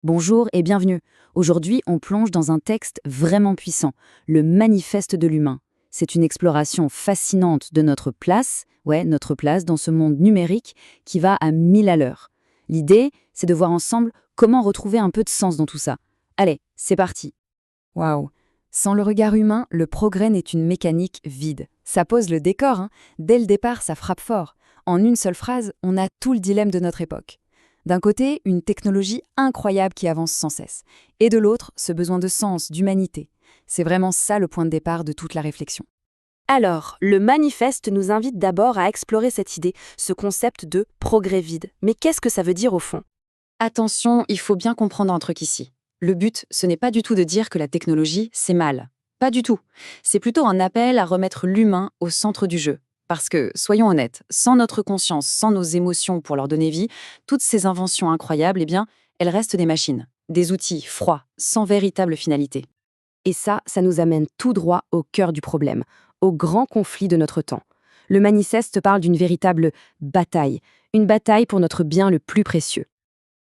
Bonjour et bienvenue. Aujourd'hui, on plonge dans un texte vraiment puissant, le Manifeste de l'humain. C'est une exploration fascinante de notre place dans ce monde numérique qui va à 1000 à l'heure. L'idée, c'est de voir ensemble comment retrouver un peu de sens dans tout ça. Allez, c'est parti. Waouh. Sans le regard humain, le progrès n'est une mécanique vide. Ça pose le décor, hein. Dès le départ, ça frappe fort. En une seule phrase, on a tout le dilemme de notre époque. D'un côté, une technologie incroyable qui avance sans cesse. Et de l'autre, ce besoin de sens, d'humanité. C'est vraiment ça le point de départ de toute la réflexion. Alors, le manifeste nous invite d'abord à explorer cette idée, ce concept de progrès vide. Mais qu'est-ce que ça veut dire au fond? Attention, il faut bien comprendre un truc ici. Le but, ce n'est pas du tout de dire que la technologie, c'est mal. Pas du tout. C'est plutôt un appel à remettre l'humain au centre du jeu. Parce que, soyons honnêtes, sans notre conscience, sans nos émotions pour leur donner vie, toutes ces inventions incroyables, elles restent des machines, des outils froids, sans véritable finalité. Et ça nous amène tout droit au cœur du problème, au grand conflit de notre temps. Le manifeste parle d'une véritable bataille, une bataille pour notre bien le plus précieux.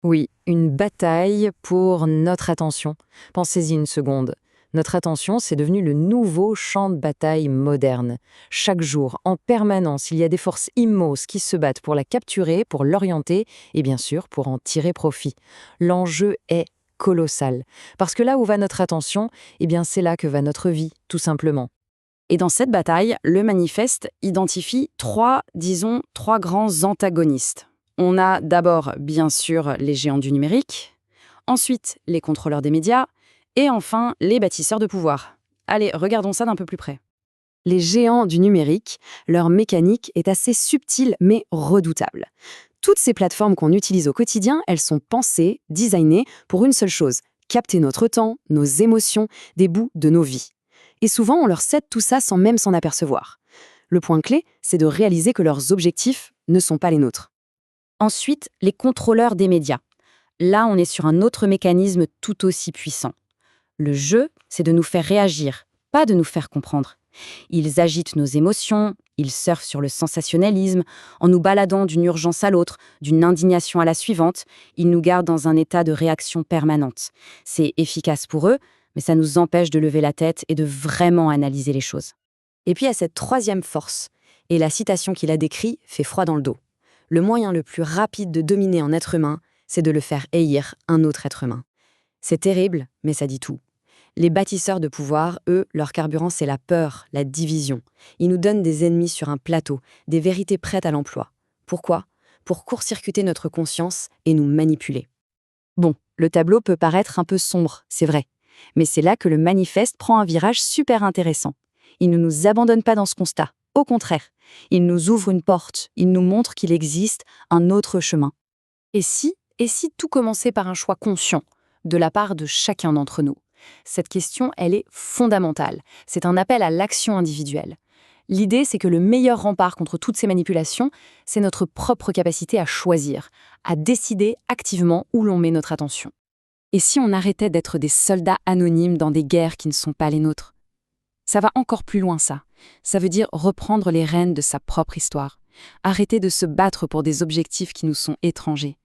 Oui, une bataille pour notre attention. Pensez-y une seconde. Notre attention, c'est devenu le nouveau champ de bataille moderne. Chaque jour, en permanence, il y a des forces immoses qui se battent pour la capturer, pour l'orienter et bien sûr pour en tirer profit. L'enjeu est colossal. Parce que là où va notre attention, c'est là que va notre vie, tout simplement. Et dans cette bataille, le manifeste identifie trois grands antagonistes. On a d'abord, bien sûr, les géants du numérique, ensuite les contrôleurs des médias, et enfin les bâtisseurs de pouvoir. Allez, regardons ça d'un peu plus près. Les géants du numérique, leur mécanique est assez subtile mais redoutable. Toutes ces plateformes qu'on utilise au quotidien, elles sont pensées, designées pour une seule chose, capter notre temps, nos émotions, des bouts de nos vies. Et souvent, on leur cède tout ça sans même s'en apercevoir. Le point clé, c'est de réaliser que leurs objectifs ne sont pas les nôtres. Ensuite, les contrôleurs des médias. Là, on est sur un autre mécanisme tout aussi puissant. Le jeu, c'est de nous faire réagir, pas de nous faire comprendre. Ils agitent nos émotions, ils surfent sur le sensationnalisme, en nous baladant d'une urgence à l'autre, d'une indignation à la suivante, ils nous gardent dans un état de réaction permanente. C'est efficace pour eux, mais ça nous empêche de lever la tête et de vraiment analyser les choses. Et puis il y a cette troisième force, et la citation qu'il a décrite fait froid dans le dos. Le moyen le plus rapide de dominer un être humain, c'est de le faire haïr un autre être humain. C'est terrible, mais ça dit tout. Les bâtisseurs de pouvoir, eux, leur carburant, c'est la peur, la division. Ils nous donnent des ennemis sur un plateau, des vérités prêtes à l'emploi. Pourquoi? Pour court-circuiter notre conscience et nous manipuler. Bon, le tableau peut paraître un peu sombre, c'est vrai. Mais c'est là que le manifeste prend un virage super intéressant. Il ne nous abandonne pas dans ce constat. Au contraire, il nous ouvre une porte, il nous montre qu'il existe un autre chemin. Et si tout commençait par un choix conscient, de la part de chacun d'entre nous? Cette question, elle est fondamentale. C'est un appel à l'action individuelle. L'idée, c'est que le meilleur rempart contre toutes ces manipulations, c'est notre propre capacité à choisir, à décider activement où l'on met notre attention. Et si on arrêtait d'être des soldats anonymes dans des guerres qui ne sont pas les nôtres? Ça va encore plus loin, ça. Ça veut dire reprendre les rênes de sa propre histoire. Arrêter de se battre pour des objectifs qui nous sont étrangers.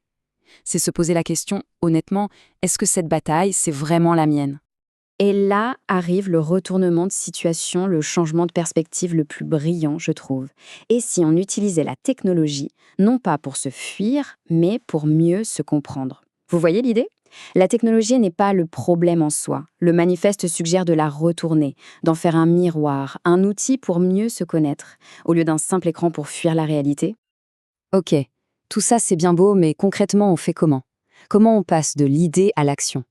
C'est se poser la question, honnêtement, est-ce que cette bataille, c'est vraiment la mienne? Et là arrive le retournement de situation, le changement de perspective le plus brillant, je trouve. Et si on utilisait la technologie, non pas pour se fuir, mais pour mieux se comprendre? Vous voyez l'idée? La technologie n'est pas le problème en soi. Le manifeste suggère de la retourner, d'en faire un miroir, un outil pour mieux se connaître, au lieu d'un simple écran pour fuir la réalité. Ok, tout ça c'est bien beau, mais concrètement on fait comment? Comment on passe de l'idée à l'action?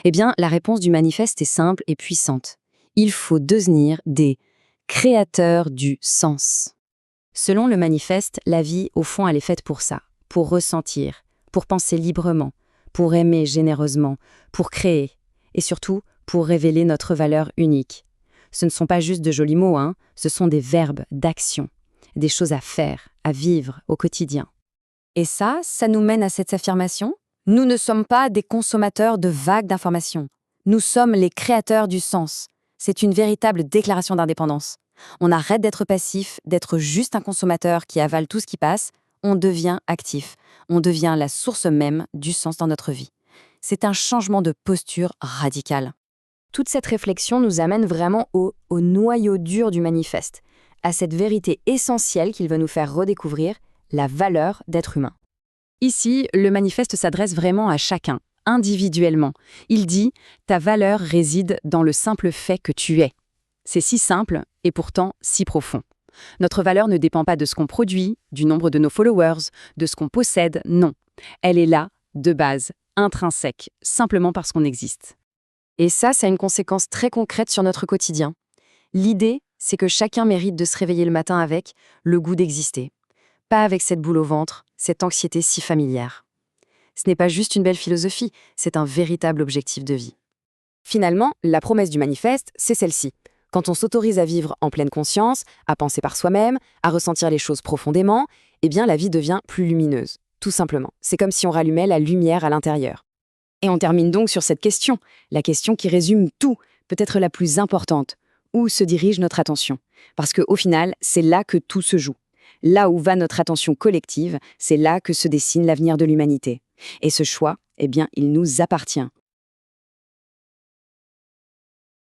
Eh bien, la réponse du manifeste est simple et puissante. Il faut devenir des créateurs du sens. Selon le manifeste, la vie, au fond, elle est faite pour ça, pour ressentir, pour penser librement, pour aimer généreusement, pour créer, et surtout pour révéler notre valeur unique. Ce ne sont pas juste de jolis mots, ce sont des verbes d'action, des choses à faire, à vivre au quotidien. Et ça nous mène à cette affirmation. Nous ne sommes pas des consommateurs de vagues d'informations. Nous sommes les créateurs du sens. C'est une véritable déclaration d'indépendance. On arrête d'être passif, d'être juste un consommateur qui avale tout ce qui passe. On devient actif. On devient la source même du sens dans notre vie. C'est un changement de posture radical. Toute cette réflexion nous amène vraiment au noyau dur du manifeste, à cette vérité essentielle qu'il veut nous faire redécouvrir, la valeur d'être humain. Ici, le manifeste s'adresse vraiment à chacun, individuellement. Il dit « Ta valeur réside dans le simple fait que tu es ». C'est si simple et pourtant si profond. Notre valeur ne dépend pas de ce qu'on produit, du nombre de nos followers, de ce qu'on possède, non. Elle est là, de base, intrinsèque, simplement parce qu'on existe. Et ça a une conséquence très concrète sur notre quotidien. L'idée, c'est que chacun mérite de se réveiller le matin avec le goût d'exister. Pas avec cette boule au ventre, cette anxiété si familière. Ce n'est pas juste une belle philosophie, c'est un véritable objectif de vie. Finalement, la promesse du manifeste, c'est celle-ci. Quand on s'autorise à vivre en pleine conscience, à penser par soi-même, à ressentir les choses profondément, eh bien la vie devient plus lumineuse. Tout simplement. C'est comme si on rallumait la lumière à l'intérieur. Et on termine donc sur cette question, la question qui résume tout, peut-être la plus importante. Où se dirige notre attention? Parce qu'au final, c'est là que tout se joue. Là où va notre attention collective, c'est là que se dessine l'avenir de l'humanité. Et ce choix, eh bien, il nous appartient.